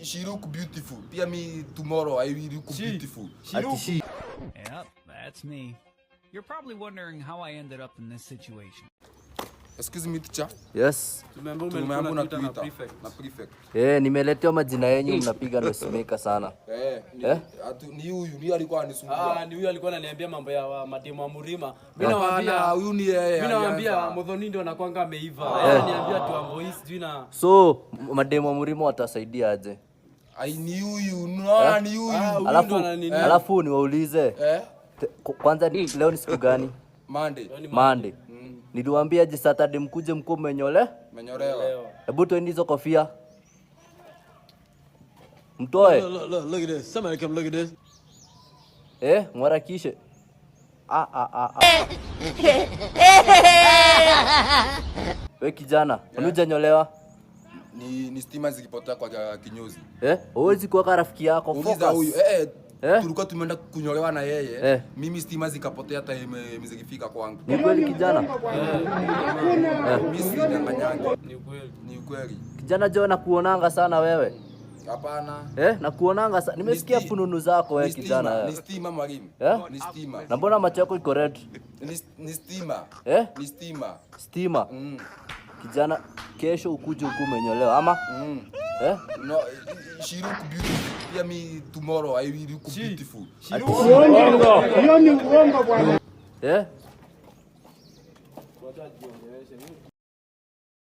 she look beautiful. Pia me tomorrow I will look beautiful. Yep, that's me. You're probably wondering how I ended up in this situation. Excuse me teacher. Yes. Tumeambiwa na prefect. Nimeletewa majina yenu mnapiga noisemaker sana. Ni huyu alikuwa anisumbua. Ni huyu alikuwa ananiambia mambo ya mademu wa Murima. Mimi nawaambia huyu ni yeye. Mimi nawaambia Modhoni ndio anakuanga ameiva. Ananiambia tu ambo hii sijui na. So mademu wa Murima watasaidia aje? Ai ni huyu, ni huyu. Alafu niwaulize. Kwanza leo ni siku gani? Monday. Niliwaambia aje Saturday mkuje mko menyolewa. Hebu toeni hizo kofia. Mtoe. Look at this. Somebody come look at this. Mwarakishe. Wewe kijana, unujanyolewa? Ni stima zikipotea kwa kinyozi. Huwezi kuwa rafiki yako focus. Huyu tulikuwa tumeenda kunyolewa na yeye. Mimi stima zikapotea hata imezikifika kwangu. Ni kweli kijana? Mimi sidanganyanga. Ni kweli. Kijana jo nakuonanga sana wewe. Hapana. Nakuonanga sana. Nimesikia fununu zako wewe kijana. Ni stima mwalimu. Ni stima. Na mbona macho yako iko red? Ni stima. Ni stima. Stima. Kijana kesho ukuje huku umenyolewa ama? No, she look beautiful. Pia me tomorrow I will look beautiful. Hiyo ni uongo bwana.